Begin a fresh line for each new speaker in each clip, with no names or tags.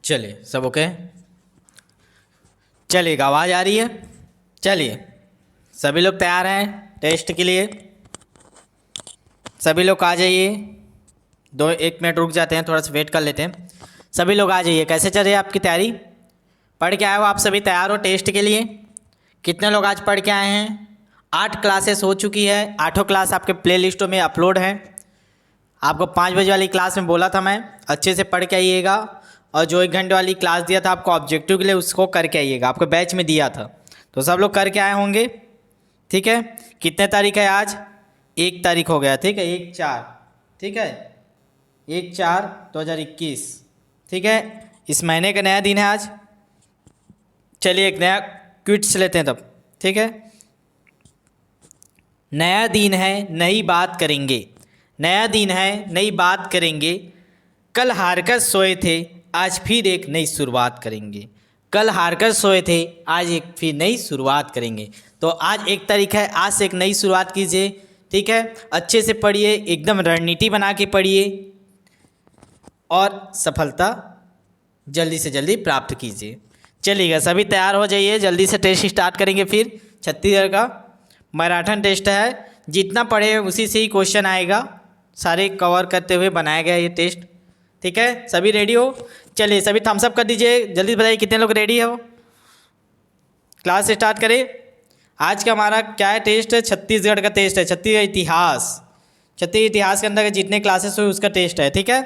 चलिए सब ओके। चलिए आवाज़ आ रही है। चलिए सभी लोग तैयार हैं टेस्ट के लिए। सभी लोग आ जाइए। 1 मिनट रुक जाते हैं, थोड़ा सा वेट कर लेते हैं। सभी लोग आ जाइए। कैसे चल रही है आपकी तैयारी? पढ़ के आए हो आप सभी? तैयार हो टेस्ट के लिए? कितने लोग आज पढ़ के आए हैं? 8 क्लासेस हो चुकी है। 8 क्लास आपके प्ले लिस्टों में अपलोड हैं। आपको 5 बजे वाली क्लास में बोला था मैं, अच्छे से पढ़ के आइएगा। और जो 1 घंटे वाली क्लास दिया था आपको ऑब्जेक्टिव के लिए, उसको करके आइएगा। आपको बैच में दिया था तो सब लोग करके आए होंगे। ठीक है, कितने तारीख है आज? 1 तारीख हो गया। ठीक है, 1/4। ठीक है, 1/4/2021। ठीक है, इस महीने का नया दिन है आज। चलिए एक नया क्विज लेते हैं तब। ठीक है, नया दिन है नई बात करेंगे। नया दिन है नई बात करेंगे। कल हारकर सोए थे, आज फिर एक नई शुरुआत करेंगे। कल हारकर सोए थे, आज एक फिर नई शुरुआत करेंगे। तो आज 1 तारीख है, आज से एक नई शुरुआत कीजिए। ठीक है, अच्छे से पढ़िए, एकदम रणनीति बना के पढ़िए और सफलता जल्दी से जल्दी प्राप्त कीजिए। चलिएगा सभी तैयार हो जाइए, जल्दी से टेस्ट स्टार्ट करेंगे। फिर छत्तीसगढ़ का मैराथन टेस्ट है, जितना पढ़े उसी से ही क्वेश्चन आएगा। सारे कवर करते हुए बनाया गया ये टेस्ट। ठीक है, सभी रेडी हो? चलिए सभी थम्स अप कर दीजिए, जल्दी बताइए कितने लोग रेडी हो। क्लास स्टार्ट करें। आज का हमारा क्या है टेस्ट? छत्तीसगढ़ का टेस्ट है, छत्तीसगढ़ इतिहास। छत्तीसगढ़ इतिहास के अंदर जितने क्लासेस हुए उसका टेस्ट है। ठीक है,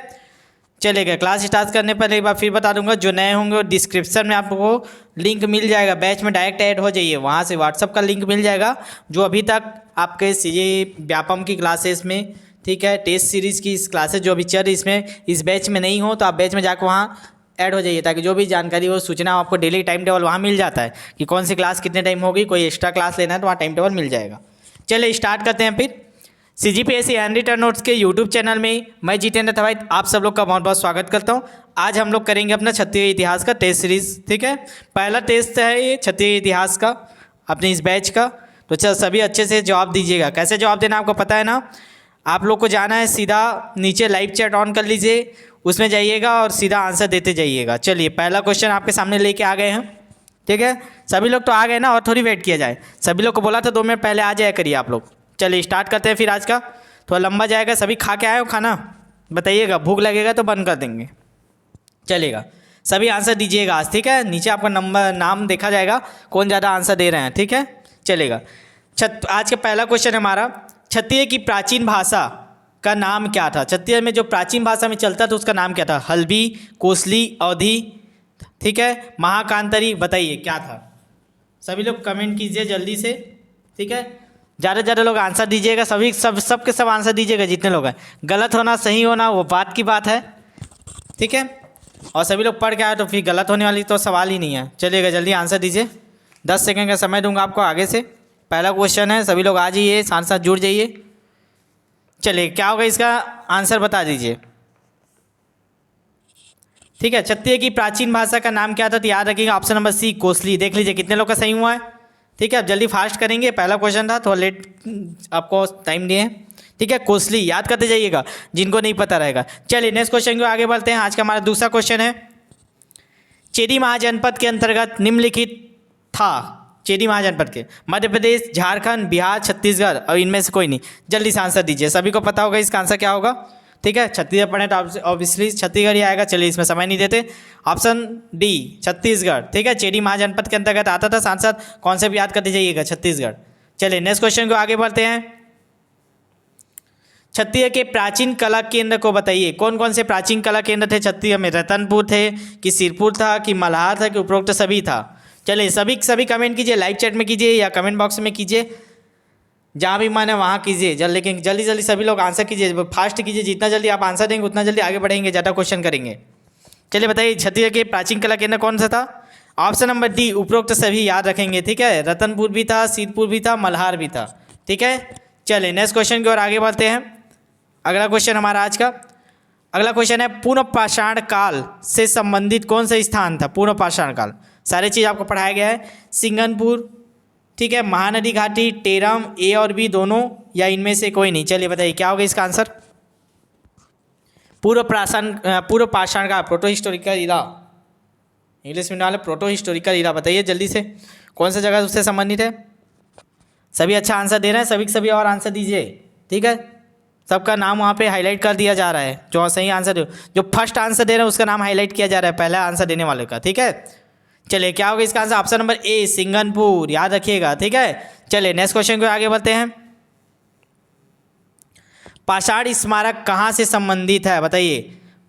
चलेगा। क्लास स्टार्ट करने पर एक बार फिर बता दूंगा, जो नए होंगे वो डिस्क्रिप्शन में आपको लिंक मिल जाएगा। बैच में डायरेक्ट ऐड हो जाइए, वहाँ से व्हाट्सअप का लिंक मिल जाएगा। जो अभी तक आपके सीजे व्यापम की क्लासेस में, ठीक है, टेस्ट सीरीज़ की इस क्लासेस जो अभी चल रही इसमें इस बैच में नहीं हो, तो आप बैच में जाकर वहाँ ऐड हो जाइए, ताकि जो भी जानकारी हो, सूचना आपको डेली टाइम टेबल वहाँ मिल जाता है कि कौन सी क्लास कितने टाइम होगी। कोई एक्स्ट्रा क्लास लेना है तो वहाँ टाइम टेबल मिल जाएगा। चलिए स्टार्ट करते हैं फिर। CGPSC हैंड रिटन नोट्स के यूट्यूब चैनल में मैं जितेंद्र थवाइत आप सब लोग का बहुत बहुत स्वागत करता हूं। आज हम लोग करेंगे अपना छत्तीसगढ़ इतिहास का टेस्ट सीरीज़। ठीक है, पहला टेस्ट है ये छत्तीसगढ़ इतिहास का अपने इस बैच का। तो चल सभी अच्छे से जवाब दीजिएगा। कैसे जवाब देना आपको पता है ना? आप लोग को जाना है सीधा नीचे लाइव चैट ऑन कर लीजिए, उसमें जाइएगा और सीधा आंसर देते जाइएगा। चलिए पहला क्वेश्चन आपके सामने लेके आ गए हैं। ठीक है, सभी लोग तो आ गए ना, और थोड़ी वेट किया जाए। सभी लोग को बोला था 2 मिनट पहले आ जाया करिए आप लोग। चलिए स्टार्ट करते हैं फिर। आज का थोड़ा लंबा जाएगा। सभी खा के आए हो खाना? बताइएगा, भूख लगेगा तो बंद कर देंगे। चलेगा, सभी आंसर दीजिएगा आज। ठीक है, नीचे आपका नाम देखा जाएगा कौन ज़्यादा आंसर दे रहे हैं। ठीक है, चलेगा। आज का पहला क्वेश्चन हमारा, छत्तीसगढ़ की प्राचीन भाषा का नाम क्या था? छत्तीसगढ़ में जो प्राचीन भाषा में चलता था उसका नाम क्या था? हल्बी, कोसली, अवधी, ठीक है, महाकांतरी। बताइए क्या था? सभी लोग कमेंट कीजिए जल्दी से। ठीक है, ज़्यादा से ज़्यादा लोग आंसर दीजिएगा। सब के सब आंसर दीजिएगा जितने लोग हैं। गलत होना सही होना वो बात की बात है। ठीक है, और सभी लोग पढ़ के आए तो फिर गलत होने वाली तो सवाल ही नहीं है। चलिएगा जल्दी आंसर दीजिए। 10 सेकंड का समय दूंगा आपको आगे से। पहला क्वेश्चन है, सभी लोग आ जाइए, साथ साथ जुड़ जाइए। चलिए क्या होगा इसका आंसर बता दीजिए। ठीक है, छत्तीसगढ़ की प्राचीन भाषा का नाम क्या था? तो याद रखिएगा ऑप्शन नंबर सी, कोसली। देख लीजिए कितने लोग का सही हुआ है। ठीक है, अब जल्दी फास्ट करेंगे। पहला क्वेश्चन था, थोड़ा लेट आपको टाइम दिए हैं। ठीक है, कोसली याद करते जाइएगा जिनको नहीं पता रहेगा। चलिए नेक्स्ट क्वेश्चन को आगे बढ़ते हैं। आज का हमारा दूसरा क्वेश्चन है, चेदी महाजनपद के अंतर्गत निम्नलिखित था। चेदी महाजनपद के मध्य प्रदेश, झारखंड, बिहार, छत्तीसगढ़ और इनमें से कोई नहीं। जल्दी से आंसर दीजिए। सभी को पता होगा इसका आंसर क्या होगा। ठीक है, छत्तीसगढ़ पढ़े तो ऑब्वियसली छत्तीसगढ़ ही आएगा। चलिए इसमें समय नहीं देते। Option D Chhattisgarh. ठीक है, चेदी महाजनपद के अंतर्गत आता था। सांसद कौन से भी याद करते जाइएगा, छत्तीसगढ़। चलिए नेक्स्ट क्वेश्चन को आगे बढ़ते हैं। छत्तीसगढ़ के प्राचीन कला केंद्र को बताइए। कौन कौन से प्राचीन कला केंद्र थे छत्तीसगढ़ में? रतनपुर थे कि सिरपुर था कि मल्हार था कि उपरोक्त सभी था? चलिए सभी कमेंट कीजिए, लाइव चैट में कीजिए या कमेंट बॉक्स में कीजिए, जहाँ भी मन है वहाँ कीजिए। लेकिन जल्दी सभी लोग आंसर कीजिए, फास्ट कीजिए। जितना जल्दी आप आंसर देंगे उतना जल्दी आगे बढ़ेंगे, ज़्यादा क्वेश्चन करेंगे। चलिए बताइए छत्तीसगढ़ के प्राचीन कला केंद्र कौन सा था? ऑप्शन नंबर डी, उपरोक्त सभी याद रखेंगे। ठीक है, रतनपुर भी था, सिरपुर भी था, मल्हार भी था। ठीक है, चलिए नेक्स्ट क्वेश्चन की ओर आगे बढ़ते हैं। अगला क्वेश्चन हमारा आज का अगला क्वेश्चन है, पूर्व पाषाण काल से संबंधित कौन सा स्थान था? पूर्व पाषाण काल सारी चीज़ आपको पढ़ाया गया है। सिंगनपुर, ठीक है, महानदी घाटी, टेरम, ए और बी दोनों, या इनमें से कोई नहीं। चलिए बताइए क्या होगा इसका आंसर। पूर्व पाषाण का प्रोटो हिस्टोरिकल इरा इंग्लिश मीडियम वाले प्रोटो हिस्टोरिकल इरा, बताइए जल्दी से कौन सा जगह उससे संबंधित है। सभी अच्छा आंसर दे रहे हैं, सभी के सभी और आंसर दीजिए, ठीक है। सबका नाम वहाँ पे हाईलाइट कर दिया जा रहा है, जो सही आंसर दे, जो फर्स्ट आंसर दे रहे हैं उसका नाम हाईलाइट किया जा रहा है, पहला आंसर देने वाले का, ठीक है। चलिए क्या होगा इसका आंसर, ऑप्शन नंबर ए सिंगनपुर, याद रखिएगा, ठीक है। चलिए नेक्स्ट क्वेश्चन को आगे बढ़ते हैं। पाषाण स्मारक कहाँ से संबंधित है, बताइए।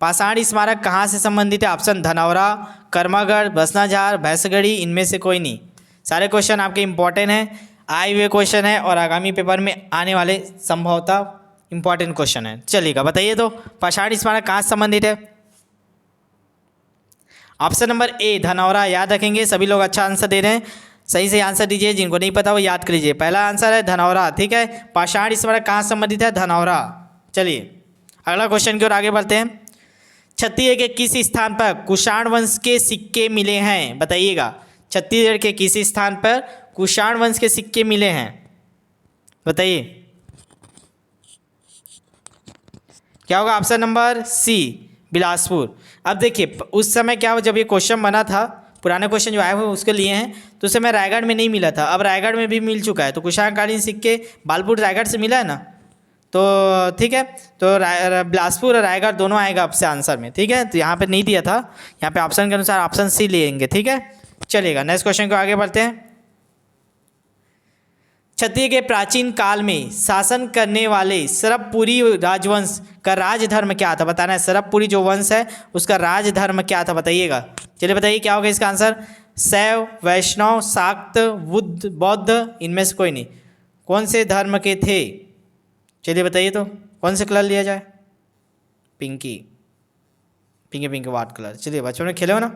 पाषाण स्मारक कहाँ से संबंधित है, ऑप्शन धनौरा, कर्मागढ़, बसनाझार, भैंसगढ़ी, इनमें से कोई नहीं। सारे क्वेश्चन आपके इंपॉर्टेंट हैं, आए हुए क्वेश्चन है और आगामी पेपर में आने वाले संभवतः इंपॉर्टेंट क्वेश्चन है। चलिएगा बताइए तो पाषाण स्मारक कहाँ से संबंधित है। ऑप्शन नंबर ए धनौरा, याद रखेंगे, सभी लोग अच्छा आंसर दे रहे हैं, सही से आंसर दीजिए, जिनको नहीं पता वो याद कर लीजिए। पहला आंसर है धनौरा, ठीक है। पाषाण स्मारक कहाँ संबंधित है, धनौरा। चलिए अगला क्वेश्चन की ओर आगे बढ़ते हैं। छत्तीसगढ़ के किस स्थान पर कुषाण वंश के सिक्के मिले हैं, बताइएगा। छत्तीसगढ़ के किस स्थान पर कुषाण वंश के सिक्के मिले हैं, बताइए क्या होगा। Option number C Bilaspur. अब देखिए उस समय क्या हुआ, जब ये क्वेश्चन बना था, पुराने क्वेश्चन जो आए हुए उसके लिए हैं, तो उस समय रायगढ़ में नहीं मिला था, अब रायगढ़ में भी मिल चुका है। तो कुषाणकालीन सिक्के बालपुर रायगढ़ से मिला है ना, तो ठीक है। तो बिलासपुर और रायगढ़ दोनों आएगा आपसे आंसर में, ठीक है। तो यहाँ पे नहीं दिया था, यहाँ पे ऑप्शन के अनुसार ऑप्शन सी लेंगे, ठीक है। चलिएगा नेक्स्ट क्वेश्चन को आगे बढ़ते हैं। छत्तीसगढ़ के प्राचीन काल में शासन करने वाले सरबपुरी राजवंश का राजधर्म क्या था, बताना है। सरबपुरी जो वंश है उसका राजधर्म क्या था, बताइएगा। चलिए बताइए क्या होगा इसका आंसर। शैव, वैष्णव, शाक्त, बुद्ध, बौद्ध, इनमें से कोई नहीं। कौन से धर्म के थे, चलिए बताइए तो कौन से कलर लिया जाए। Pinky, Pinky Pinky what colour. चलिए बच्चों ने खेले हो ना,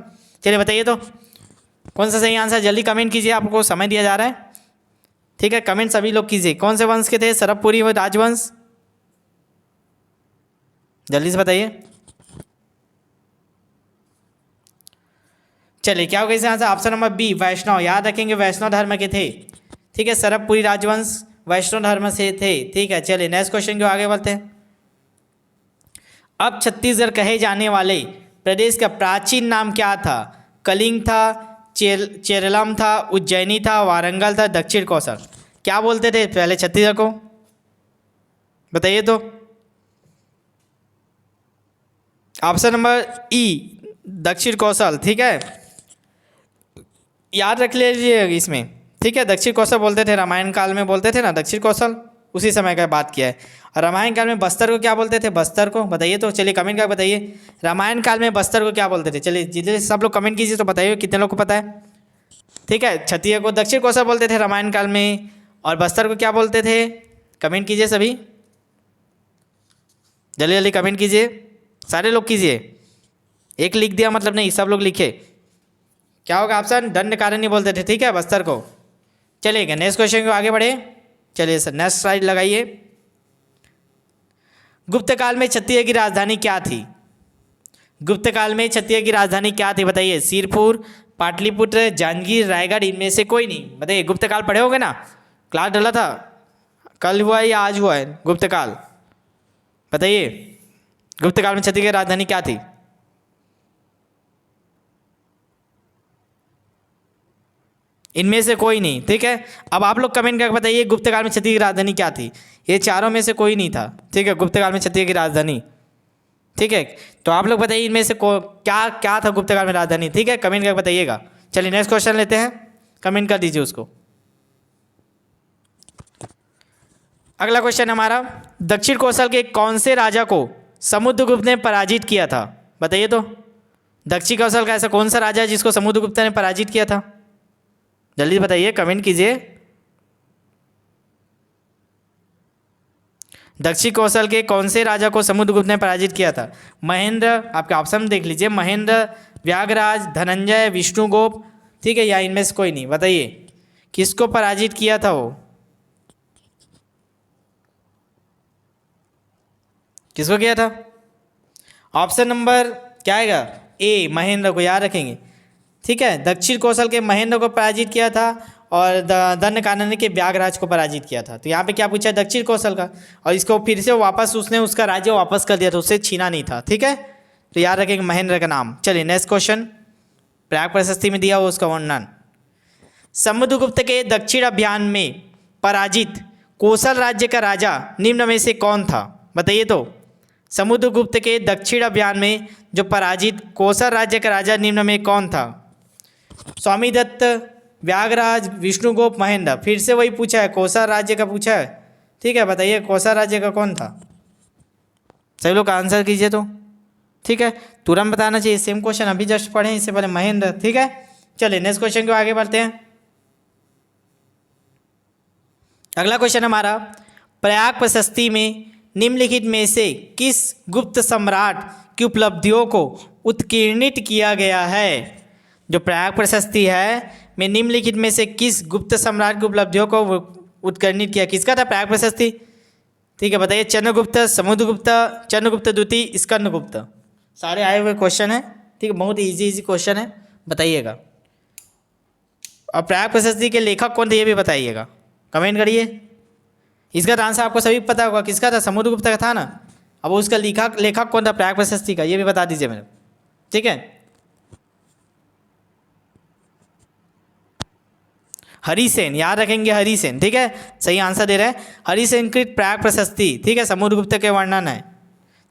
चलिए बताइए तो कौन सा सही आंसर, जल्दी कमेंट कीजिए, आपको समय दिया जा रहा है, ठीक है। कमेंट सभी लोग कीजिए, कौन से वंश के थे सरबपुरी व राजवंश, जल्दी से बताइए। चलिए क्या होगा इसका आंसर, ऑप्शन नंबर बी वैष्णव, याद रखेंगे वैष्णव धर्म के थे, ठीक है। सरबपुरी राजवंश वैष्णव धर्म से थे, ठीक है। चलिए नेक्स्ट क्वेश्चन को आगे बढ़ते हैं। अब छत्तीसगढ़ कहे जाने वाले प्रदेश का प्राचीन नाम क्या था, कलिंग था, चेरलम था, उज्जैनी था, वारंगल था, दक्षिण कौशल, क्या बोलते थे पहले छत्तीसगढ़ को, बताइए तो। ऑप्शन नंबर ई दक्षिण कौशल, ठीक है, याद रख लीजिए इसमें, ठीक है। दक्षिण कौशल बोलते थे, रामायण काल में बोलते थे ना दक्षिण कौशल, उसी समय का बात किया है। और रामायण काल में बस्तर को क्या बोलते थे, बस्तर को, बताइए तो। चलिए कमेंट करके बताइए रामायण काल में बस्तर को क्या बोलते थे। चलिए जितने सब लोग कमेंट कीजिए तो बताइए कितने लोग को पता है, ठीक है। छत्तीसगढ़ को दक्षिण कौशल बोलते थे रामायण काल में, और बस्तर को क्या बोलते थे, कमेंट कीजिए सभी, जल्दी जल्दी कमेंट कीजिए, सारे लोग कीजिए, एक लिख दिया मतलब नहीं, सब लोग लिखे। क्या होगा ऑप्शन, दंडकारण्य बोलते थे, ठीक है, बस्तर को। चलिए नेक्स्ट क्वेश्चन को आगे बढ़े। चलिए सर नेक्स्ट स्लाइड लगाइए। गुप्त काल में छत्तीसगढ़ की राजधानी क्या थी, गुप्त काल में छत्तीसगढ़ की राजधानी क्या थी, बताइए। सिरपुर, पाटलिपुत्र, जांजगीर, रायगढ़, इनमें से कोई नहीं, बताइए। गुप्त काल पढ़े होंगे ना, क्लास डला था, कल हुआ है या आज हुआ है गुप्त काल, बताइए। गुप्त काल में छत्तीसगढ़ की राजधानी क्या थी, इनमें से कोई नहीं, ठीक है। अब आप लोग कमेंट करके बताइए गुप्त काल में छत्तीसगढ़ की राजधानी क्या थी। ये चारों में से कोई नहीं था, ठीक है, गुप्त काल में छत्तीसगढ़ की राजधानी, ठीक है। तो आप लोग बताइए इनमें से क्या क्या था गुप्त काल में राजधानी, ठीक है, कमेंट करके बताइएगा। चलिए नेक्स्ट क्वेश्चन लेते हैं, कमेंट कर दीजिए उसको। अगला क्वेश्चन हमारा, दक्षिण कौशल के कौन से राजा को समुद्रगुप्त ने पराजित किया था, बताइए तो। दक्षिण कौशल का ऐसा कौन सा राजा है जिसको समुद्रगुप्त ने पराजित किया था, जल्दी बताइए, कमेंट कीजिए। दक्षिण कौशल के कौन से राजा को समुद्रगुप्त ने पराजित किया था। महेंद्र, आपके ऑप्शन देख लीजिए, महेंद्र, व्यागराज, धनंजय, विष्णुगुप्त, ठीक है, या इनमें से कोई नहीं, बताइए किसको पराजित किया था वो, किसको किया था। ऑप्शन नंबर क्या आएगा, ए महेंद्र को, याद रखेंगे, ठीक है। दक्षिण कौशल के महेंद्र को पराजित किया था और दंडकारण्य के व्यागराज को पराजित किया था। तो यहाँ पे क्या पूछा है, दक्षिण कौशल का, और इसको फिर से वापस उसने उसका राज्य वापस कर दिया था, उससे छीना नहीं था, ठीक है। तो याद रखेंगे महेंद्र का नाम। चलिए नेक्स्ट क्वेश्चन, प्रयाग प्रशस्ति में दिया हुआ उसका वर्णन। समुद्रगुप्त के दक्षिण अभियान में पराजित कोसल राज्य का राजा निम्न में से कौन था? बताइए तो। समुद्रगुप्त के दक्षिण अभियान में जो पराजित कोसल राज्य का राजा निम्न में कौन था? स्वामीदत्त, व्याघराज, विष्णुगुप्त, महेंद्र। फिर से वही पूछा है, कोसल राज्य का पूछा है। ठीक है, बताइए कोसल राज्य का कौन था? सभी लोग आंसर कीजिए तो। ठीक है, तुरंत बताना चाहिए। सेम क्वेश्चन अभी जस्ट पढ़े, इससे पहले महेंद्र। ठीक है, चलिए नेक्स्ट क्वेश्चन को आगे बढ़ते हैं। अगला क्वेश्चन हमारा, प्रयाग प्रशस्ति में निम्नलिखित में से किस गुप्त सम्राट की उपलब्धियों को उत्कीर्णित किया गया है? जो प्रयाग प्रशस्ति है में निम्नलिखित में से किस गुप्त सम्राट की उपलब्धियों को उत्कीर्णित किया? किसका था प्रयाग प्रशस्ति? ठीक है, बताइए। चंद्रगुप्त, समुद्रगुप्त, चंद्रगुप्त द्वितीय, स्कंदगुप्त। सारे आए हुए क्वेश्चन है। ठीक है, बहुत इजी क्वेश्चन है, बताइएगा। और प्रयाग प्रशस्ति के लेखक कौन थे ये भी बताइएगा, कमेंट करिए। इसका तो आंसर आपको सभी पता होगा, किसका था? समुद्रगुप्त का था ना। अब उसका लेखक कौन था प्रयाग प्रशस्ति का, ये भी बता दीजिए मेरे। ठीक है, हरिसेन, याद रखेंगे हरिसेन। ठीक है, सही आंसर दे रहे हैं, हरिसेन कृत प्रयाग प्रशस्ति। ठीक है, समुद्रगुप्त के वर्णन है।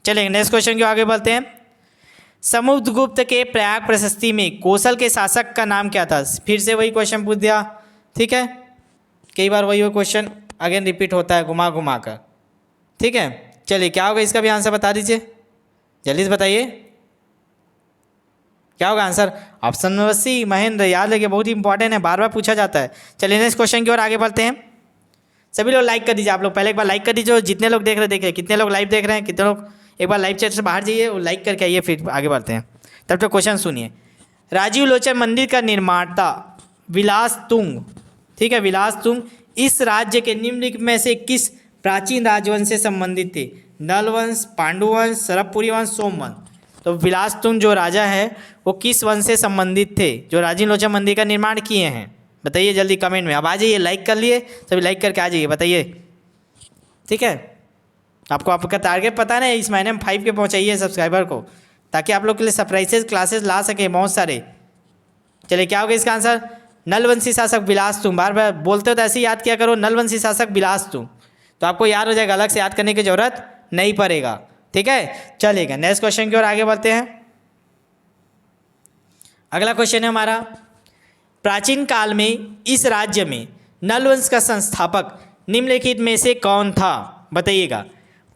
चलेंगे नेक्स्ट क्वेश्चन की आगे बढ़ते हैं। समुद्रगुप्त के प्रयाग प्रशस्ति में कौशल के शासक का नाम क्या था? फिर से वही क्वेश्चन पूछ दिया। ठीक है, कई बार वही क्वेश्चन अगेन रिपीट होता है घुमा घुमा कर। ठीक है, चलिए क्या होगा इसका भी आंसर बता दीजिए, जल्दी से बताइए क्या होगा answer? Option number C, Mahendra. याद रखिए, बहुत ही इंपॉर्टेंट है, बार बार पूछा जाता है। चलिए नेक्स्ट क्वेश्चन की ओर आगे बढ़ते हैं। सभी लोग लाइक कर दीजिए। आप लोग पहले एक बार लाइक कर दीजिए। जितने लोग देख रहे हैं, देखिए कितने लोग लाइव देख रहे हैं, कितने लोग एक बार लाइव चैट से बाहर जाइए और लाइक करके आइए, फिर आगे बढ़ते हैं। तब तक क्वेश्चन सुनिए। राजीव लोचन मंदिर का निर्माता विलास तुंग, ठीक है, विलास तुंग इस राज्य के निम्नलिखित में से किस प्राचीन राजवंश से संबंधित थे? नल वंश, पांडुवंश, सरबपुरी वंश, सोमवंश। तो विलास तुंग जो राजा है वो किस वंश से संबंधित थे जो राजीव लोचन मंदिर का निर्माण किए हैं? बताइए जल्दी कमेंट में। अब आ जाइए, लाइक कर लिए सभी, लाइक करके आ जाइए, बताइए। ठीक है, आपको आपका टारगेट पता नहीं, इस महीने में 5 के पहुँचाइए सब्सक्राइबर को, ताकि आप लोग के लिए सरप्राइजेस क्लासेस ला सके बहुत सारे। चलिए क्या होगा इसका आंसर? नलवंशी शासक विलास तुंग। बार बार बोलते हो तो ऐसे ही याद किया करो, नलवंशी शासक विलास तुंग, तो आपको याद हो जाएगा, अलग से याद करने की जरूरत नहीं पड़ेगा। ठीक है, चलेगा नेक्स्ट क्वेश्चन की ओर आगे बढ़ते हैं। अगला क्वेश्चन है हमारा, प्राचीन काल में इस राज्य में नलवंश का संस्थापक निम्नलिखित में से कौन था? बताइएगा।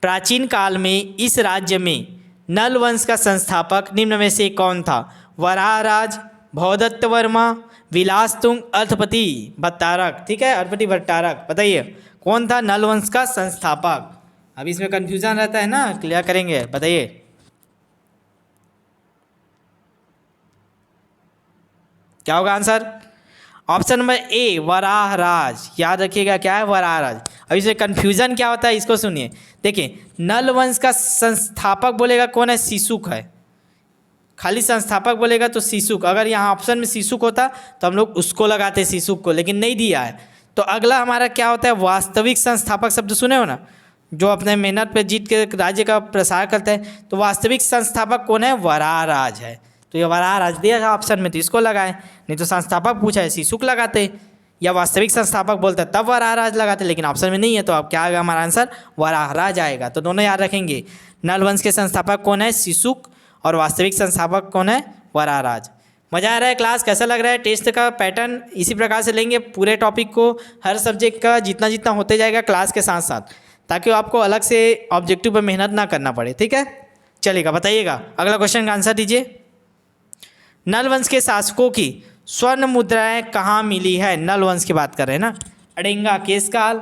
प्राचीन काल में इस राज्य में नलवंश का संस्थापक निम्न में से कौन था? वराहराज, भवदत्त वर्मा, विलास तुंग, अर्थपति भट्टारक। ठीक है, अर्थपति भट्टारक। बताइए कौन था नलवंश का संस्थापक? अब इसमें कंफ्यूजन रहता है ना, क्लियर करेंगे, बताइए। क्या होगा answer? Option number A, Varaharaj. याद रखिएगा क्या है? वराहराज। अब इसमें कंफ्यूजन क्या होता है इसको सुनिए। देखिए, नलवंश का संस्थापक बोलेगा कौन है? सीसुक है। खाली संस्थापक बोलेगा तो सीसुक। अगर यहाँ ऑप्शन में सीसुक होता तो हम लोग उसको लगाते सीसुक को, लेकिन नहीं दिया है। तो अगला हमारा क्या होता है? वास्तविक संस्थापक शब्द सुने हो ना, जो अपने मेहनत पे जीत के राज्य का प्रसार करते हैं। तो वास्तविक संस्थापक कौन है? वराहराज है। तो ये वराहराज दिया ऑप्शन में, तो इसको लगाए, नहीं तो संस्थापक पूछा है सीसुक लगाते, या वास्तविक संस्थापक बोलते तब वराहराज लगाते, लेकिन ऑप्शन में नहीं है। तो अब क्या आएगा हमारा आंसर? वराहराज आएगा। तो दोनों याद रखेंगे, नलवंश के संस्थापक कौन है? सीसुक, और वास्तविक संस्थापक कौन है? वराहराज। मज़ा आ रहा है? क्लास कैसा लग रहा है? टेस्ट का पैटर्न इसी प्रकार से लेंगे पूरे टॉपिक को, हर सब्जेक्ट का जितना जितना होते जाएगा क्लास के साथ साथ, ताकि आपको अलग से ऑब्जेक्टिव पर मेहनत ना करना पड़े। ठीक है, चलेगा, बताइएगा। अगला क्वेश्चन का आंसर दीजिए। नलवंश के शासकों की स्वर्ण मुद्राएं कहाँ मिली है? नलवंश की बात कर रहे हैं ना। अड़ेंगा केशकाल,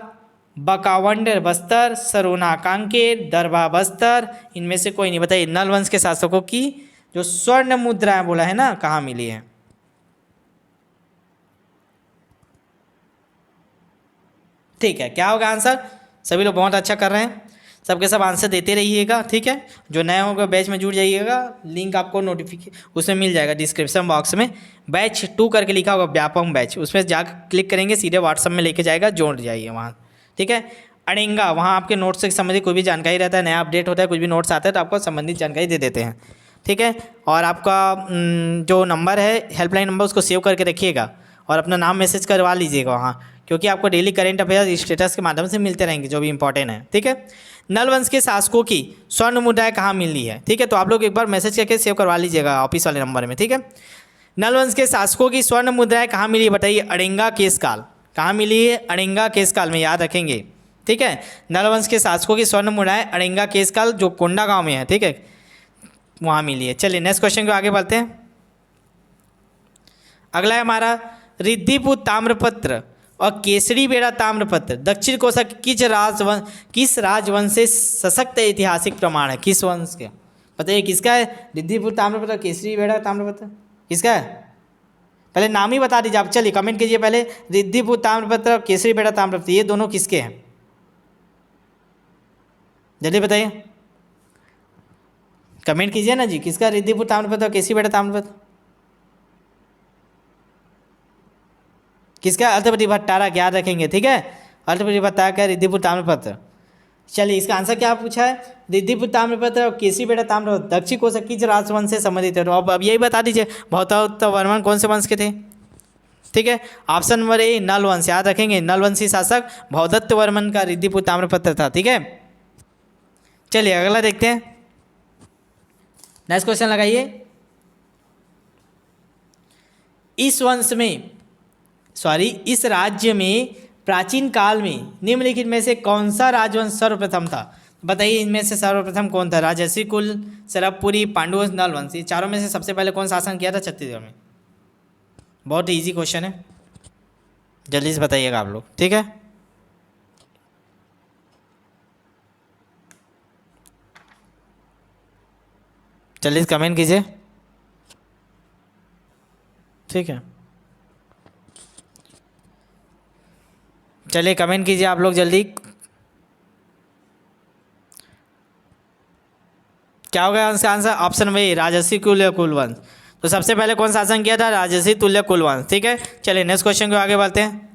बकावंडर बस्तर, सरोना कांकेर, दरभा बस्तर, इनमें से कोई नहीं। बताइए नलवंश के शासकों की जो स्वर्ण मुद्राएं बोला है ना, कहाँ मिली है? ठीक है, क्या होगा आंसर? सभी लोग बहुत अच्छा कर रहे हैं, सबके सब आंसर देते रहिएगा। ठीक है, जो नए होगा बैच में जुड़ जाइएगा, लिंक आपको नोटिफिकेशन उसमें मिल जाएगा डिस्क्रिप्शन बॉक्स में। बैच 2 करके लिखा होगा, व्यापम बैच, उसमें जाकर क्लिक करेंगे, सीधे व्हाट्सअप में लेके जाएगा, जोड़ जाइए वहाँ। ठीक है, अड़ेंगा, वहाँ आपके नोट्स से संबंधित कोई भी जानकारी रहता है, नया अपडेट होता है, कुछ भी नोट्स आता है तो आपको संबंधित जानकारी दे देते हैं। ठीक है। और आपका जो नंबर है हेल्पलाइन नंबर उसको सेव करके रखिएगा और अपना नाम मैसेज करवा लीजिएगा वहाँ, क्योंकि आपको डेली करंट अफेयर स्टेटस के माध्यम से मिलते रहेंगे जो भी इंपॉर्टेंट है, ठीक है। नल वंश के शासकों की स्वर्ण मुद्राएं कहाँ मिली है, ठीक है। तो आप लोग एक बार मैसेज करके सेव करवा लीजिएगा ऑफिस वाले नंबर में, ठीक है। नल वंश के शासकों की स्वर्ण मुद्राएं कहाँ मिली बताइए, अड़िंगा केशकाल। कहाँ मिली है, अड़िंगा केशकाल में, याद रखेंगे, ठीक है। नल वंश के शासकों की स्वर्ण मुद्राएं अड़िंगा केशकाल जो कोंडा गांव में है, ठीक है, वहाँ मिली है। चलिए नेक्स्ट क्वेश्चन को आगे बढ़ते हैं। अगला है हमारा रिद्धिपुर ताम्रपत्र और केसरी बेड़ा ताम्रपत्र दक्षिण कोशा किस राजवंश से सशक्त ऐतिहासिक प्रमाण है, किस वंश के बताइए, किसका है रिद्धिपुर ताम्रपत्र केसरी बेड़ा ताम्रपत्र किसका है, पहले नाम ही बता दीजिए आप। चलिए कमेंट कीजिए पहले, रिद्धिपुर ताम्रपत्र और केसरी बेड़ा ताम्रपत्र ये दोनों किसके हैं, जल्दी बताइए, कमेंट कीजिए ना जी, किसका रिद्धिपुर ताम्रपत्र और केसरी बेड़ा ताम्रपत्र किसका, अर्थपति भट्टारा, याद रखेंगे, ठीक है। अर्थपति भट्टारा का रिद्धिपुर ताम्रपत्र। चलिए इसका आंसर क्या पूछा है, रिद्धिपुर ताम्रपत्र और केसरी बेड़ा ताम्रपत्र दक्षिण कोशा किस राजवंश से संबंधित है। तो अब यही बता दीजिए भौतोत्तर वर्मन कौन से वंश के थे, ठीक है। ऑप्शन नंबर ए नल वंश, याद रखेंगे, नल वंशी शासक भौदत्त वर्मन का रिद्धिपुर ताम्रपत्र था, ठीक है। चलिए अगला देखते हैं, नेक्स्ट क्वेश्चन लगाइए। इस राज्य में प्राचीन काल में निम्नलिखित में से कौन सा राजवंश सर्वप्रथम था, बताइए इनमें से सर्वप्रथम कौन था, राजर्षि कुल, सरबपुरी, पांडुवंश, नल वंश, ये चारों में से सबसे पहले कौन शासन किया था छत्तीसगढ़ में। बहुत इजी क्वेश्चन है, जल्दी से बताइएगा आप लोग, ठीक है। जल्दी से कमेंट कीजिए, ठीक है। चलिए कमेंट कीजिए आप लोग जल्दी, क्या होगा इसका आंसर, ऑप्शन वही राजर्षि कुल्य कुलवंश। तो सबसे पहले कौन शासन किया था, राजर्षि तुल्य कुलवंश, ठीक है। चलिए नेक्स्ट क्वेश्चन को आगे बढ़ते हैं।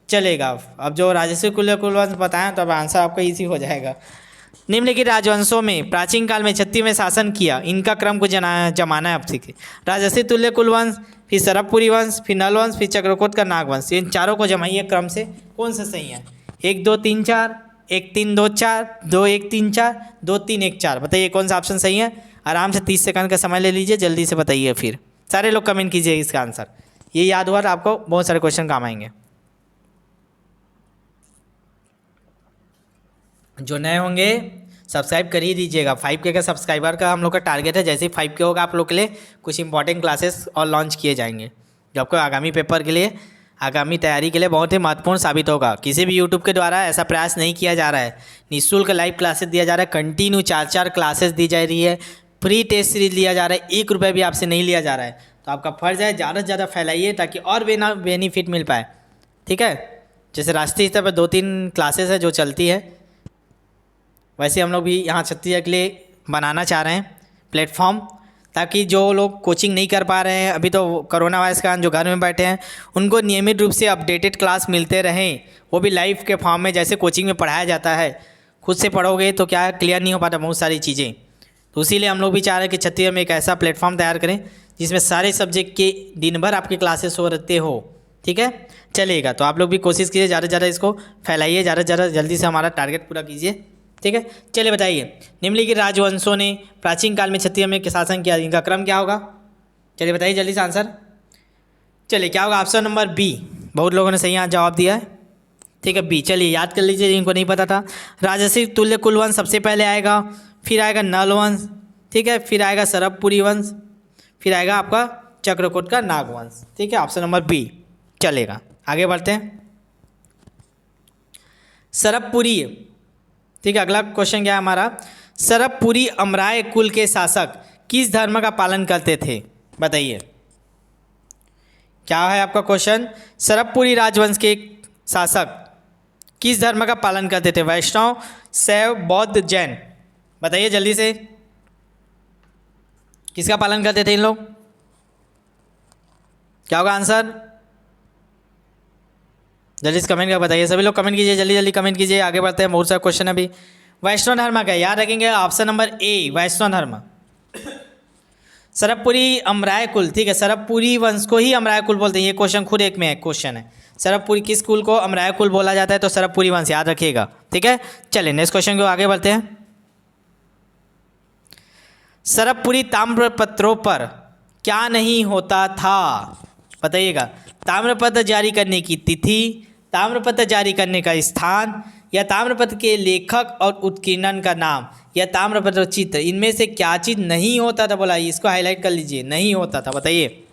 चलेगा अब जो राजर्षि कुल्य कुलवंश बताएं तो अब आंसर आपका इजी हो जाएगा। निम्नलिखित राजवंशों में प्राचीन काल में 36 में शासन किया, इनका क्रम को जमाना है अब सीखे। राजर्षि तुल्य कुलवंश, फिर सरबपुरी वंश, फिर नल वंश, फिर चक्रकोट का नागवंश, इन चारों को जमाइए क्रम से, कौन सा सही है, 1 2 3 4, 1 3 2 4, 2 1 3 4, 2 3 1 4, बताइए कौन सा ऑप्शन सही है। आराम से 30 सेकंड का समय ले लीजिए, जल्दी से बताइए, फिर सारे लोग कमेंट कीजिए इसका आंसर, ये याद हुआ तो आपको बहुत सारे क्वेश्चन काम आएंगे। जो नए होंगे सब्सक्राइब कर ही दीजिएगा, 5K का सब्सक्राइबर का हम लोग का टारगेट है। जैसे ही 5K होगा आप लोग के लिए कुछ इंपॉर्टेंट क्लासेस और लॉन्च किए जाएंगे जो आपको आगामी पेपर के लिए, आगामी तैयारी के लिए बहुत ही महत्वपूर्ण साबित होगा। किसी भी यूट्यूब के द्वारा ऐसा प्रयास नहीं किया जा रहा है, निःशुल्क लाइव क्लासेस दिया जा रहा है, कंटिन्यू 4 क्लासेस दी जा रही है, फ्री टेस्ट सीरीज लिया जा रहा है, 1 रुपये भी आपसे नहीं लिया जा रहा है। तो आपका फ़र्ज़ है ज़्यादा से ज़्यादा फैलाइए ताकि और बेनिफिट मिल पाए, ठीक है। जैसे राष्ट्रीय स्तर पर 2-3 क्लासेस है जो चलती है, वैसे हम लोग भी यहाँ छत्तीसगढ़ के लिए बनाना चाह रहे हैं प्लेटफॉर्म, ताकि जो लोग कोचिंग नहीं कर पा रहे हैं अभी तो कोरोना वायरस के कारण जो घर में बैठे हैं उनको नियमित रूप से अपडेटेड क्लास मिलते रहें, वो भी लाइव के फॉर्म में जैसे कोचिंग में पढ़ाया जाता है। खुद से पढ़ोगे तो क्या क्लियर नहीं हो पाता बहुत सारी चीज़ें, तो इसीलिए हम लोग भी चाह रहे हैं कि छत्तीसगढ़ में एक ऐसा प्लेटफॉर्म तैयार करें जिसमें सारे सब्जेक्ट के दिन भर आपकी क्लासेस हो रहते हो, ठीक है। चलेगा तो आप लोग भी कोशिश कीजिए, ज़्यादा से ज़्यादा इसको फैलाइए, ज़्यादा से ज़्यादा जल्दी से हमारा टारगेट पूरा कीजिए, ठीक है। चलिए बताइए, निम्नलिखित राजवंशों ने प्राचीन काल में छत्तीसगढ़ में शासन किया, इनका क्रम क्या होगा, चलिए बताइए जल्दी से आंसर। चलिए क्या होगा, ऑप्शन नंबर बी, बहुत लोगों ने सही यहाँ जवाब दिया है, ठीक है बी। चलिए याद कर लीजिए जिनको नहीं पता था, राजर्षि तुल्य कुलवंश सबसे पहले आएगा, फिर आएगा नल वंश, ठीक है, फिर आएगा सरबपुरी वंश, फिर आएगा आपका चक्रकोट का नागवंश, ठीक है, ऑप्शन नंबर बी चलेगा। आगे बढ़ते हैं, सरबपुरी, ठीक है। अगला क्वेश्चन क्या है हमारा, सरबपुरी अमराय कुल के शासक किस धर्म का पालन करते थे, बताइए क्या है आपका क्वेश्चन। सरबपुरी राजवंश के शासक किस धर्म का पालन करते थे, वैष्णव, शैव, बौद्ध, जैन, बताइए जल्दी से किसका पालन करते थे इन लोग, क्या होगा आंसर, जल्दी से कमेंट कर बताइए, सभी लोग कमेंट कीजिए, जल्दी जल्दी कमेंट कीजिए। आगे बढ़ते हैं, बहुत सारा क्वेश्चन अभी वैष्णव धर्म का, याद रखेंगे ऑप्शन नंबर ए वैष्णव धर्म। सरबपुरी अमराय कुल, ठीक है, सरबपुरी वंश को ही अमराय कुल बोलते हैं। ये क्वेश्चन खुद एक में क्वेश्चन है, सरबपुरी किस कुल को अमराय कुल बोला जाता है, तो सरबपुरी वंश, याद रखिएगा, ठीक है। चलिए नेक्स्ट क्वेश्चन को आगे बढ़ते हैं। सरबपुरी ताम्रपत्रों पर क्या नहीं होता था, बताइएगा। ताम्रपत्र जारी करने की तिथि, ताम्रपत्र जारी करने का स्थान, या ताम्रपत्र के लेखक और उत्कीर्णन का नाम, या ताम्रपत्र चित्र, इनमें से क्या चीज़ नहीं होता था, बोला। इसको हाईलाइट कर लीजिए, नहीं होता था, बताइए।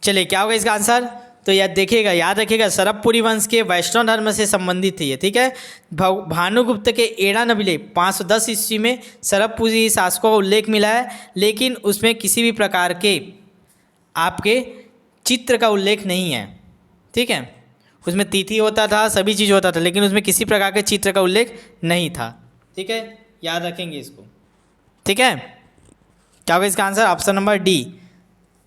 चलिए क्या होगा इसका आंसर, तो याद देखिएगा, याद रखिएगा, सरबपुरी वंश के वैष्णव धर्म से संबंधित थी ये, ठीक है। भानुगुप्त के एड़ा नबीले 510 ईस्वी में सरबपुरी शासकों का उल्लेख मिला है, लेकिन उसमें किसी भी प्रकार के आपके चित्र का उल्लेख नहीं है, ठीक है। उसमें तिथि होता था, सभी चीज़ होता था, लेकिन उसमें किसी प्रकार के चित्र का उल्लेख नहीं था, ठीक है। याद रखेंगे इसको, ठीक है। क्या होगा इसका आंसर, ऑप्शन नंबर डी,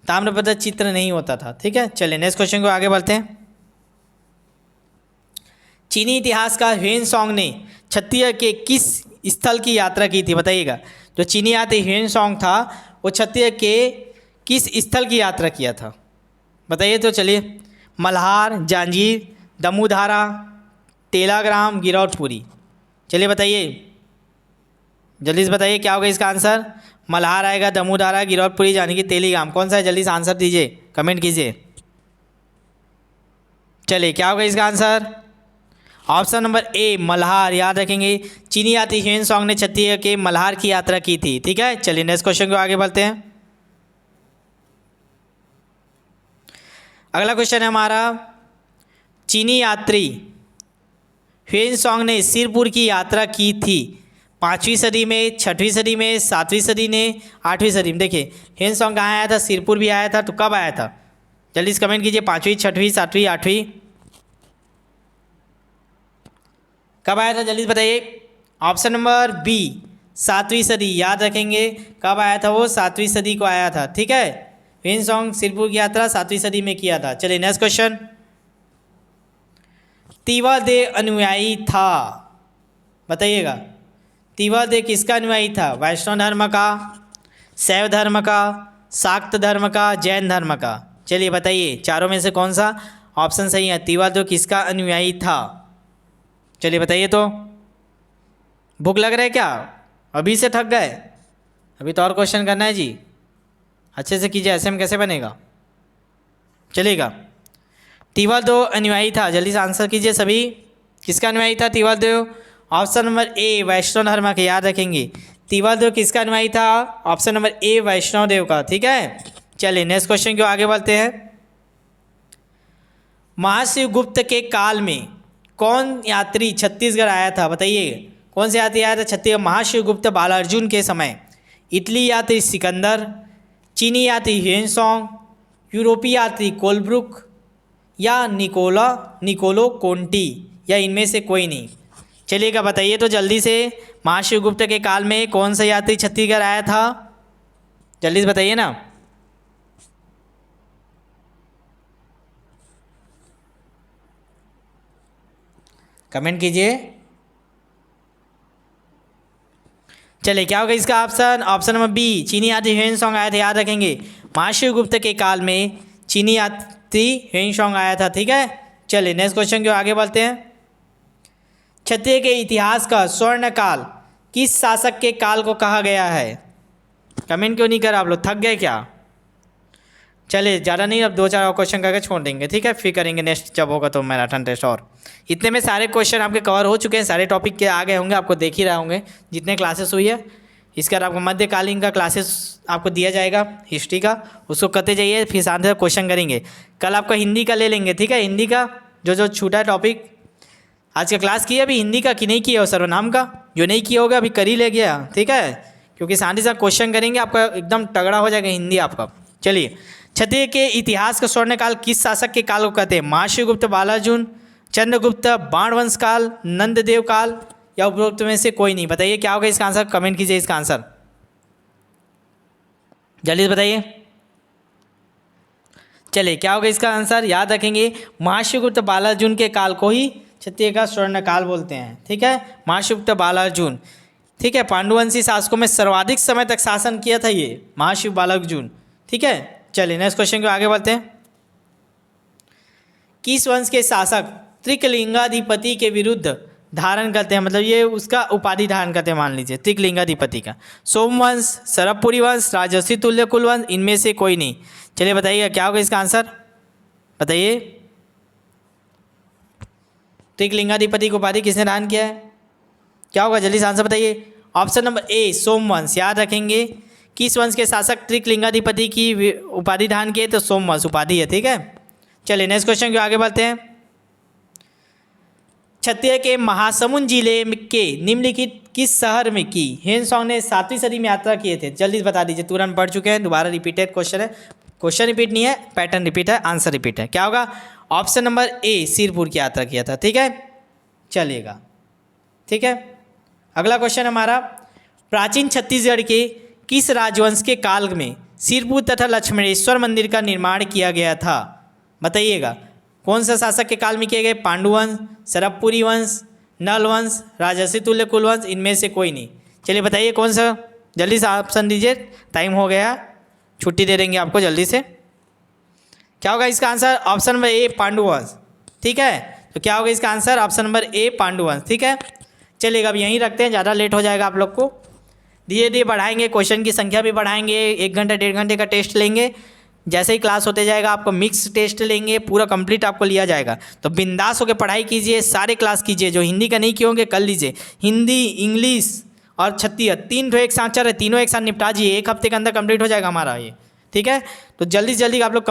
ताम्रपत्र चित्र नहीं होता था, ठीक है। चलिए नेक्स्ट क्वेश्चन को आगे बढ़ते हैं। चीनी इतिहासकार ह्वेन ने छत्तीसगढ़ के किस स्थल की यात्रा की थी, बताइएगा। जो चीनी यात्री ह्वेन था वो छत्तीसगढ़ के किस स्थल की यात्रा किया था, बताइए। तो चलिए, मल्हार, जांजगीर, दमूधारा, तेलाग्राम, गिरौदपुरी, चलिए बताइए, जल्दी से बताइए क्या होगा इसका आंसर। मल्हार आएगा, दमूधारा, गिरौदपुरी, जांजगीर, तेलीग्राम, कौन सा है, जल्दी से आंसर दीजिए, कमेंट कीजिए। चलिए क्या होगा इसका आंसर, ऑप्शन नंबर ए मल्हार, याद रखेंगे। चीनी यात्री ह्वेन ने छत्तीसगढ़ के मल्हार की यात्रा की थी, ठीक है। चलिए नेक्स्ट क्वेश्चन को आगे बढ़ते हैं। अगला क्वेश्चन है हमारा, चीनी यात्री ह्वेन ने सिरपुर की यात्रा की थी 5वीं सदी में, 6वीं सदी में, 7वीं सदी में, 8वीं सदी में। देखिए ह्वेन कहाँ आया था, सिरपुर भी आया था, तो कब आया था, जल्दी से कमेंट कीजिए। 5वीं, 6वीं, 7वीं, 8वीं, कब आया था, जल्दी बताइए। ऑप्शन नंबर बी 7वीं सदी, याद रखेंगे कब आया था वो, 7वीं सदी को आया था, ठीक है। ह्वेन सिरपुर की यात्रा 7वीं सदी में किया था। चलिए नेक्स्ट क्वेश्चन, तिवादेव अनुयायी था, बताइएगा। तिवादेव किसका अनुयायी था, वैष्णव धर्म का, शैव धर्म का, शाक्त धर्म का, जैन धर्म का, चलिए बताइए चारों में से कौन सा ऑप्शन सही है। तिवादेव किसका अनुयायी था, चलिए बताइए। तो भूख लग रहा है क्या, अभी से थक गए, अभी तो और क्वेश्चन करना है जी, अच्छे से कीजिए, ऐसे में कैसे बनेगा, चलेगा। तिवादेव अनुयायी था, जल्दी से आंसर कीजिए सभी, किसका अनुयायी था तिवादेव। ऑप्शन नंबर ए वैष्णव धर्म के, याद रखेंगे। तिवादेव किसका अनुयायी था, ऑप्शन नंबर ए वैष्णव देव का, ठीक है। चलिए नेक्स्ट क्वेश्चन को आगे बढ़ते हैं। महाशिवगुप्त के काल में कौन यात्री छत्तीसगढ़ आया था, बताइए। कौन से यात्री आया था छत्तीसगढ़, महाशिवगुप्त बालार्जुन के समय, इटली यात्री सिकंदर, चीनी यात्री ह्वेन, यूरोपीय यात्री कोलब्रुक, या निकोलो कोंटी, या इनमें से कोई नहीं, चलिएगा बताइए। तो जल्दी से, महाशिवगुप्त के काल में कौन सा यात्री छत्तीसगढ़ आया था, जल्दी से बताइए ना। कमेंट कीजिए। चलिए क्या होगा इसका ऑप्शन, ऑप्शन नंबर बी चीनी यात्री ह्वेन आए थे, याद रखेंगे। महाशिवगुप्त के काल में चीनी यात्री ह्वेन आया था, ठीक है। चलिए नेक्स्ट क्वेश्चन को आगे बढ़ते हैं। छत्तीसगढ़ के इतिहास का स्वर्ण काल किस शासक के काल को कहा गया है, कमेंट क्यों नहीं कर आप लोग, थक गए क्या। चलिए ज़्यादा नहीं, अब 2-4 और क्वेश्चन करके छोड़ देंगे, ठीक है। फिर करेंगे नेक्स्ट जब होगा तो मैराथन टेस्ट। और इतने में सारे क्वेश्चन आपके कवर हो चुके हैं, सारे टॉपिक के आ गए होंगे, आपको देख ही रहे होंगे जितने क्लासेस हुई है। इसके बाद आपको मध्यकालीन का क्लासेस आपको दिया जाएगा, हिस्ट्री का, उसको करते जाइए, फिर साथ में क्वेश्चन करेंगे। कल आपका हिंदी का ले लेंगे, ठीक है। हिंदी का जो छूटा है टॉपिक, आज का क्लास किया अभी हिंदी का कि नहीं किया हो, सर्वनाम का जो नहीं किया होगा अभी कर ही ले गया, ठीक है। क्योंकि साथ ही साथ क्वेश्चन करेंगे, आपका एकदम तगड़ा हो जाएगा हिंदी आपका। चलिए, छत्तीसगढ़ के इतिहास का स्वर्णकाल किस शासक के काल को कहते हैं, महाशिवगुप्त, बालार्जुन, चंद्रगुप्त, बाणवंश काल, नंददेव काल, या उपरोक्त में से कोई नहीं, बताइए क्या होगा इसका आंसर, कमेंट कीजिए इसका आंसर, जल्दी से बताइए। चलिए क्या होगा इसका आंसर, याद रखेंगे महाशिवगुप्त बालार्जुन के काल को ही क्षत्रिय का स्वर्ण काल बोलते हैं। ठीक है, महाशिवगुप्त बालार्जुन। ठीक है, पांडुवंशी शासकों में सर्वाधिक समय तक शासन किया था ये महाशिव बालार्जुन। ठीक है, चलिए नेक्स्ट क्वेश्चन को आगे बढ़ते हैं। किस वंश के शासक त्रिकलिंगाधिपति के विरुद्ध धारण करते हैं, मतलब ये उसका उपाधि धारण करते हैं, मान लीजिए त्रिकलिंगाधिपति का? सोमवंश, सरबपुरी वंश, राजर्षि तुल्य कुल वंश, इनमें से कोई नहीं। चलिए बताइएगा क्या होगा इसका आंसर, बताइए। त्रिकलिंगाधिपति की उपाधि किसने धारण किया है, क्या होगा, जल्दी से आंसर बताइए। Option number A Somvansh. याद रखेंगे किस वंश के शासक त्रिकलिंगाधिपति की उपाधि धारण किए, तो सोमवंश उपाधि है। ठीक है, चलिए नेक्स्ट क्वेश्चन को आगे बढ़ते हैं। क्षत्रिय के महासमुंद जिले के निम्नलिखित किस शहर में की ह्वेनसांग ने 7वीं सदी में यात्रा किए थे? जल्दी से बता दीजिए, तुरंत पढ़ चुके हैं, दोबारा रिपीटेड क्वेश्चन है, क्वेश्चन रिपीट नहीं है, पैटर्न रिपीट है, आंसर रिपीट है। क्या होगा, ऑप्शन नंबर ए सिरपुर की यात्रा किया था। ठीक है, चलिएगा। ठीक है, अगला क्वेश्चन हमारा, प्राचीन छत्तीसगढ़ के किस राजवंश के काल में सिरपुर तथा लक्ष्मणेश्वर मंदिर का निर्माण किया गया था? बताइएगा, कौन सा शासक के काल में किए गए? पांडुवंश, सरबपुरी वंश, नल वंश, राजर्षि तुल्य कुल वंश, इनमें से कोई नहीं। चलिए बताइए कौन सा, जल्दी से ऑप्शन दीजिए, टाइम हो गया, छुट्टी दे देंगे आपको जल्दी से। क्या होगा इसका आंसर, ऑप्शन नंबर ए पांडुवंश। ठीक है, तो क्या होगा इसका आंसर, ऑप्शन नंबर ए पांडुवंश। ठीक है, चलिएगा अब यहीं रखते हैं, ज़्यादा लेट हो जाएगा आप लोग को। धीरे धीरे बढ़ाएंगे, क्वेश्चन की संख्या भी बढ़ाएंगे, 1 घंटा 1.5 घंटे का टेस्ट लेंगे। जैसे ही क्लास होते जाएगा आपको मिक्स टेस्ट लेंगे, पूरा कंप्लीट आपको लिया जाएगा। तो बिंदास होकर पढ़ाई कीजिए, सारे क्लास कीजिए, जो हिंदी का नहीं किए होंगे कर लीजिए। हिंदी, इंग्लिश और क्षत्रिय 3 ठो एक साथ चल रहे, तीनों एक साथ निपटा दीजिए, 1 हफ्ते के अंदर कंप्लीट हो जाएगा हमारा ये। ठीक है, तो जल्दी से जल्दी आप लोग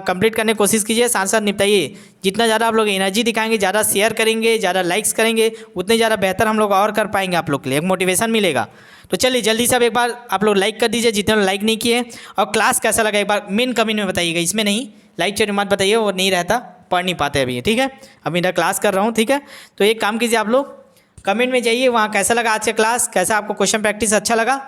कंप्लीट करने की कोशिश कीजिए, साथ साथ निपटाइए। जितना ज़्यादा आप लोग एनर्जी दिखाएंगे, ज़्यादा शेयर करेंगे, ज़्यादा लाइक्स करेंगे, उतने ज़्यादा बेहतर हम लोग और कर पाएंगे, आप लोग के लिए एक मोटिवेशन मिलेगा। तो चलिए जल्दी से अब एक बार आप लोग लाइक कर दीजिए जितने लोग लाइक नहीं किए, और क्लास कैसा लगा एक बार मेन कमेंट में बताइएगा, इसमें नहीं, लाइक चैट मत बताइए, वो नहीं रहता, पढ़ नहीं पाते अभी। ठीक है, अभी इधर क्लास कर रहा हूँ। ठीक है, तो एक काम कीजिए, आप लोग कमेंट में जाइए, वहाँ कैसा लगा आज का क्लास, कैसा आपको क्वेश्चन प्रैक्टिस अच्छा लगा,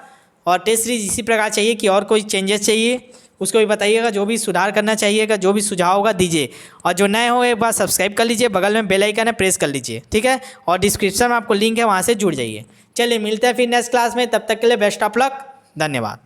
और टेस्ट सीरीज इसी प्रकार चाहिए कि और कोई चेंजेस चाहिए उसको भी बताइएगा, जो भी सुधार करना चाहिएगा, जो भी सुझाव होगा दीजिए। और जो नए हो एक बार सब्सक्राइब कर लीजिए, बगल में बेल आइकन है प्रेस कर लीजिए। ठीक है, और डिस्क्रिप्शन में आपको लिंक है, वहाँ से जुड़ जाइए। चलिए मिलते हैं फिर नेक्स्ट क्लास में, तब तक के लिए बेस्ट ऑफ लक, धन्यवाद।